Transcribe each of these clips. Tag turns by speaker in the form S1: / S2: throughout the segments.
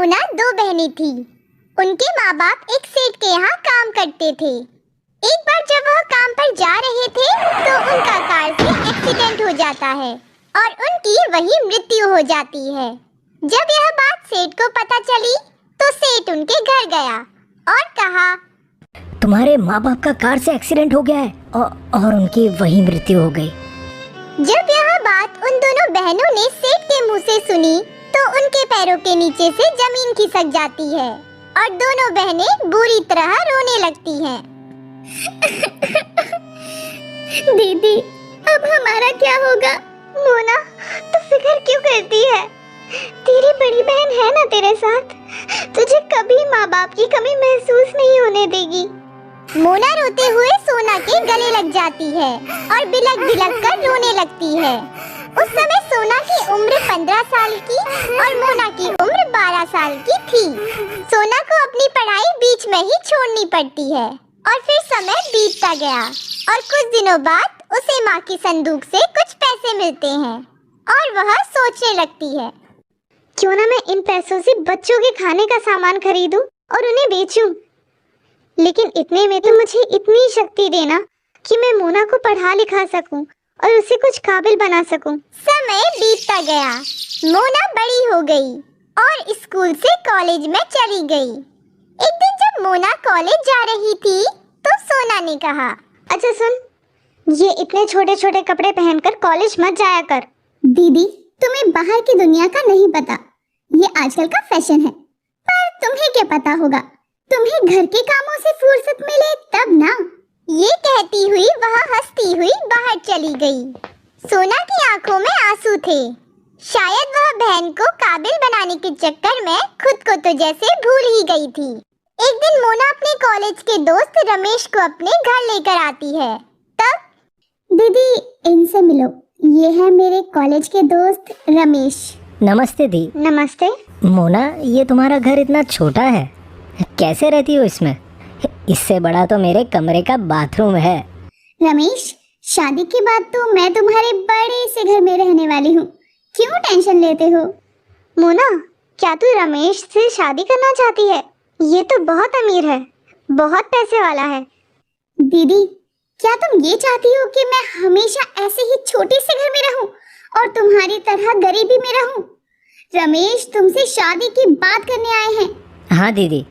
S1: मोना दो बहनें थी। उनके माँ बाप एक सेठ के यहाँ काम करते थे। एक बार जब वह काम पर जा रहे थे तो उनका कार से एक्सीडेंट हो जाता है और उनकी वही मृत्यु हो जाती है। जब यह बात सेठ को पता चली तो सेठ उनके घर गया और कहा,
S2: तुम्हारे माँ बाप का कार से एक्सीडेंट हो गया है और उनकी वही मृत्यु हो गई।
S1: जब यह बात उन दोनों बहनों ने सेठ के मुंह से सुनी तो उनके पैरों के नीचे से जमीन खिसक जाती है और दोनों बहनें बुरी तरह रोने लगती हैं। दीदी, अब हमारा क्या होगा? मोना, तू फिक्र क्यों करती है? तेरी बड़ी बहन है ना तेरे साथ, तुझे कभी माँ बाप की कमी महसूस नहीं होने देगी। मोना रोते हुए सोना के गले लग जाती है और बिलक बिलक कर रोने लगती है। उस समय सोना की उम्र 15 साल की और मोना की उम्र 12 साल की थी। सोना को अपनी पढ़ाई बीच में ही छोड़नी पड़ती है और फिर समय बीतता गया और कुछ दिनों बाद उसे माँ की संदूक से कुछ पैसे मिलते हैं और वह सोचने लगती है, क्यों ना मैं इन पैसों से बच्चों के खाने का सामान खरीदूं और उन्हें बेचूं। लेकिन इतने में तो मुझे इतनी शक्ति देना कि मैं मोना को पढ़ा लिखा सकूं और उसे कुछ काबिल बना सकूं। समय बीतता गया, मोना बड़ी हो गई और स्कूल से कॉलेज में चली गई। एक दिन जब मोना कॉलेज जा रही थी तो सोना ने कहा, अच्छा सुन, ये इतने छोटे छोटे कपड़े पहनकर कॉलेज मत जाया कर। दीदी, तुम्हें बाहर की दुनिया का नहीं पता, ये आजकल का फैशन है। पर तुम्हें क्या पता होगा, तुम्हें घर के कामों से फुर्सत मिले तब ना। ये कहती हुई वह हंसती हुई बाहर चली गई। सोना की आंखों में आंसू थे। शायद वह बहन को काबिल बनाने के चक्कर में खुद को तो जैसे भूल ही गई थी। एक दिन मोना अपने कॉलेज के दोस्त रमेश को अपने घर लेकर आती है। तब, दीदी इनसे मिलो, ये है मेरे कॉलेज के दोस्त रमेश।
S2: नमस्ते दी।
S1: नमस्ते।
S2: मोना, ये तुम्हारा घर इतना छोटा है, कैसे रहती हो इसमें? इससे बड़ा तो मेरे कमरे का बाथरूम है।
S1: रमेश, शादी के बाद तो मैं तुम्हारे बड़े से घर में रहने वाली हूँ, क्यों टेंशन लेते हो? मोना, क्या तू रमेश से शादी करना चाहती है? ये तो बहुत अमीर है, बहुत पैसे वाला है। दीदी, क्या तुम ये चाहती हो कि मैं हमेशा ऐसे ही छोटे से घर में रहूं और तुम्हारी तरह गरीबी में रहूं? रमेश तुमसे शादी की बात करने आए हैं।
S2: हाँ दीदी,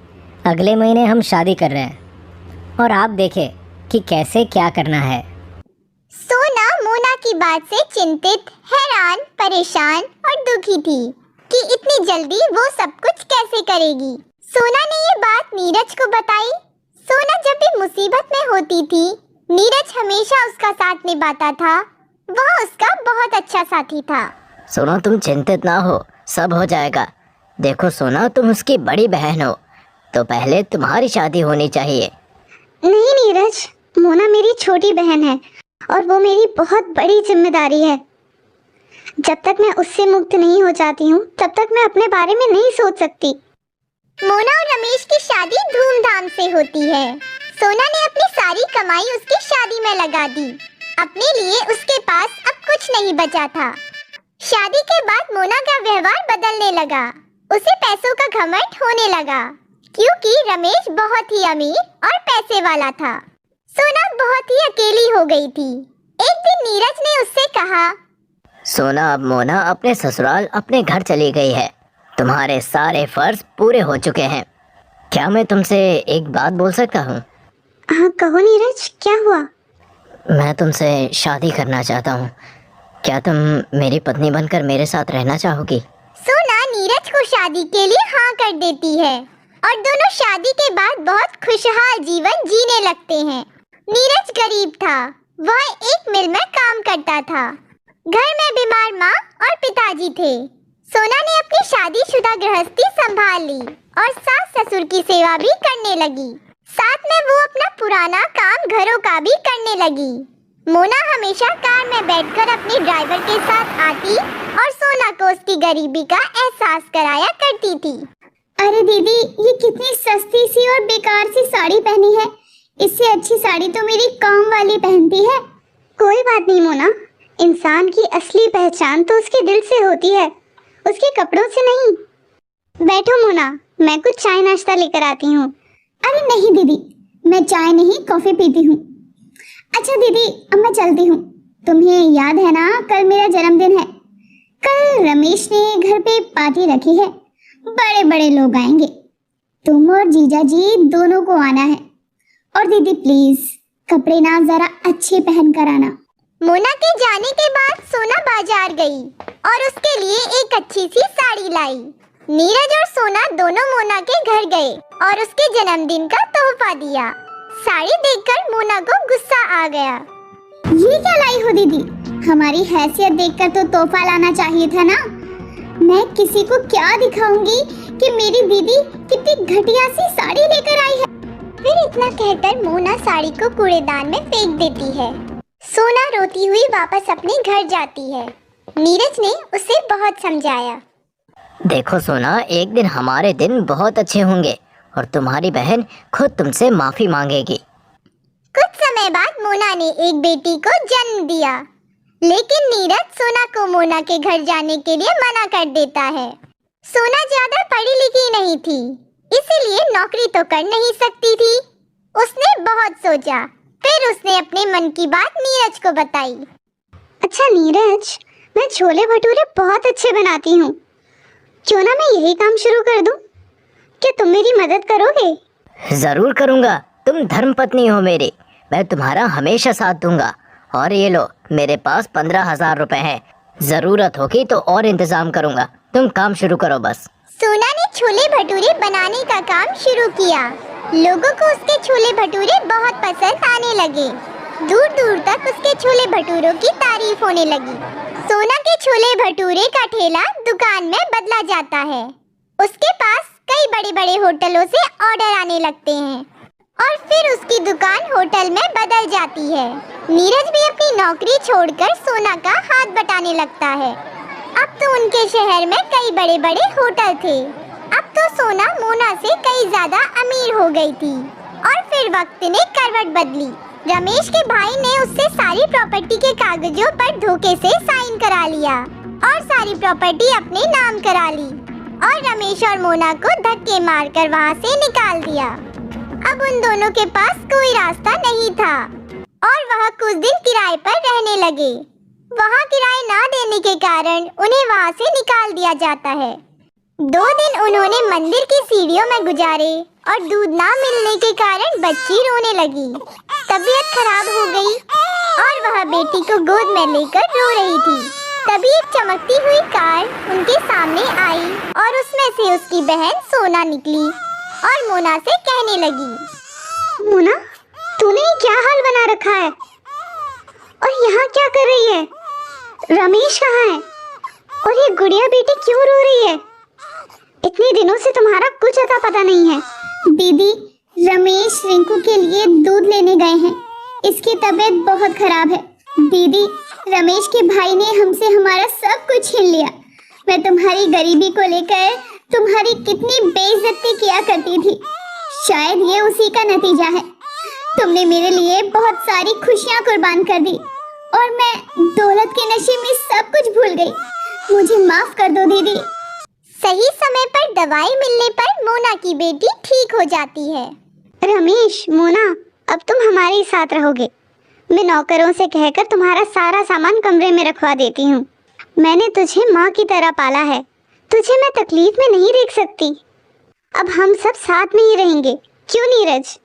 S2: अगले महीने हम शादी कर रहे हैं और आप देखें कि कैसे क्या करना है।
S1: सोना मोना की बात से चिंतित, हैरान, परेशान और दुखी थी कि इतनी जल्दी वो सब कुछ कैसे करेगी। सोना ने ये बात नीरज को बताई। सोना जब भी मुसीबत में होती थी, नीरज हमेशा उसका साथ निभाता था। वह उसका बहुत अच्छा साथी था।
S3: सोना, तुम चिंतित ना हो, सब हो जाएगा। देखो सोना, तुम उसकी बड़ी बहन हो तो पहले तुम्हारी शादी होनी चाहिए।
S1: नहीं नीरज, मोना मेरी छोटी बहन है और वो मेरी बहुत बड़ी जिम्मेदारी है। जब तक मैं उससे मुक्त नहीं हो जाती हूँ तब तक मैं अपने बारे में नहीं सोच सकती। मोना और रमेश की शादी धूमधाम से होती है। सोना ने अपनी सारी कमाई उसकी शादी में लगा दी। अपने लिए उसके पास अब कुछ नहीं बचा था। शादी के बाद मोना का व्यवहार बदलने लगा। उसे पैसों का घमंड होने लगा क्योंकि रमेश बहुत ही अमीर और पैसे वाला था। सोना बहुत ही अकेली हो गई थी। एक दिन नीरज ने उससे कहा,
S3: सोना, अब मोना अपने ससुराल अपने घर चली गई है। तुम्हारे सारे फर्ज पूरे हो चुके हैं। क्या मैं तुमसे एक बात बोल सकता हूँ?
S1: हाँ कहो नीरज, क्या हुआ?
S3: मैं तुमसे शादी करना चाहता हूँ। क्या तुम मेरी पत्नी बनकर मेरे साथ रहना चाहोगी?
S1: सोना नीरज को शादी के लिए हाँ कर देती है और दोनों शादी के बाद बहुत खुशहाल जीवन जीने लगते हैं। नीरज गरीब था। वह एक मिल में काम करता था। घर में बीमार माँ और पिताजी थे। सोना ने अपनी शादीशुदा गृहस्थी संभाल ली और सास ससुर की सेवा भी करने लगी। साथ में वो अपना पुराना काम घरों का भी करने लगी। मोना हमेशा कार में बैठकर अपने ड्राइवर के साथ आती और सोना को उसकी गरीबी का एहसास कराया करती थी। अरे दीदी, ये कितनी सस्ती सी और बेकार सी साड़ी पहनी है। इससे अच्छी साड़ी तो मेरी काम वाली पहनती है। कोई बात नहीं मोना, इंसान की असली पहचान तो उसके दिल से होती है, उसके कपड़ों से नहीं। बैठो मोना, मैं कुछ चाय नाश्ता लेकर आती हूँ। अरे नहीं दीदी, मैं चाय नहीं कॉफी पीती हूँ। अच्छा दीदी, अब मैं चलती हूँ। तुम्हें याद है ना, कल मेरा जन्मदिन है। कल रमेश ने घर पे पार्टी रखी है, बड़े बड़े लोग आएंगे। तुम और जीजा जी दोनों को आना है। और दीदी प्लीज कपड़े ना जरा अच्छे पहन कर आना। मोना के जाने के बाद सोना बाजार गई और उसके लिए एक अच्छी सी साड़ी लाई। नीरज और सोना दोनों मोना के घर गए और उसके जन्मदिन का तोहफा दिया। साड़ी देखकर मोना को गुस्सा आ गया। ये क्या लाई हो दीदी? हमारी हैसियत देखकर तो तोहफा लाना चाहिए था ना। मैं किसी को क्या दिखाऊंगी कि मेरी दीदी कितनी घटिया सी साड़ी लेकर आई है। फिर इतना कहकर मोना साड़ी को कूड़ेदान में फेंक देती है। सोना रोती हुई वापस अपने घर जाती है। नीरज ने उसे बहुत समझाया।
S3: देखो सोना, एक दिन हमारे दिन बहुत अच्छे होंगे और तुम्हारी बहन खुद तुमसे माफी मांगेगी।
S1: कुछ समय बाद मोना ने एक बेटी को जन्म दिया, लेकिन नीरज सोना को मोना के घर जाने के लिए मना कर देता है। सोना ज्यादा पढ़ी लिखी नहीं थी, इसीलिए नौकरी तो कर नहीं सकती थी। उसने बहुत सोचा, फिर उसने अपने मन की बात नीरज को बताई। अच्छा नीरज, मैं छोले भटूरे बहुत अच्छे बनाती हूँ, क्यों ना मैं यही काम शुरू कर दूँ? क्या तुम मेरी मदद करोगे?
S3: जरूर करूँगा, तुम धर्मपत्नी हो मेरी, मैं तुम्हारा हमेशा साथ दूंगा। और ये लो, मेरे पास 15,000 रुपए हैं, जरूरत होगी तो और इंतजाम करूँगा, तुम काम शुरू करो बस।
S1: सोना ने छोले भटूरे बनाने का काम शुरू किया। लोगों को उसके छोले भटूरे बहुत पसंद आने लगे। दूर दूर तक उसके छोले भटूरों की तारीफ होने लगी। सोना के छोले भटूरे का ठेला दुकान में बदला जाता है। उसके पास कई बड़े बड़े होटलों से ऑर्डर आने लगते हैं और फिर उसकी दुकान होटल में बदल जाती है। नीरज भी अपनी नौकरी छोड़कर सोना का हाथ बटाने लगता है। अब तो उनके शहर में कई बड़े बड़े होटल थे। अब तो सोना मोना से कई ज्यादा अमीर हो गई थी। और फिर वक्त ने करवट बदली। रमेश के भाई ने उससे सारी प्रॉपर्टी के कागजों पर धोखे से साइन करा लिया और सारी प्रॉपर्टी अपने नाम करा ली और रमेश और मोना को धक्के मारकर वहाँ से निकाल दिया। अब उन दोनों के पास कोई रास्ता नहीं था और वह कुछ दिन किराए पर रहने लगे। वहाँ किराए ना देने के कारण उन्हें वहाँ से निकाल दिया जाता है। 2 दिन उन्होंने मंदिर की सीढ़ियों में गुजारे और दूध ना मिलने के कारण बच्ची रोने लगी। तबीयत खराब हो गई और वह बेटी को गोद में लेकर रो रही थी। तभी एक चमकती हुई कार उनके सामने आई और उसमें से उसकी बहन सोना निकली और मोना से कहने लगी, मोना, तूने क्या हाल बना रखा है और यहाँ क्या कर रही है? रमेश कहाँ है और ये गुड़िया बेटी क्यों रो रही है? इतने दिनों से तुम्हारा कुछ अता पता नहीं है। दीदी, रमेश रिंकू के लिए दूध लेने गए हैं, इसकी तबीयत बहुत खराब है। दीदी, रमेश के भाई ने हमसे हमारा सब कुछ छीन लिया। मैं तुम्हारी गरीबी को लेकर तुम्हारी कितनी बेइज्जती किया करती थी, शायद ये उसी का नतीजा है। तुमने मेरे लिए बहुत सारी खुशियाँ कुर्बान कर दी और मैं दौलत के नशे में सब कुछ भूल गई। मुझे माफ कर दो दीदी। सही समय पर दवाई मिलने पर मोना की बेटी ठीक हो जाती है। रमेश, मोना, अब तुम हमारे साथ रहोगे। मैं नौकरों से कहकर तुम्हारा सारा सामान कमरे में रखवा देती हूँ। मैंने तुझे माँ की तरह पाला है, तुझे मैं तकलीफ में नहीं देख सकती। अब हम सब साथ में ही रहेंगे, क्यों नीरज?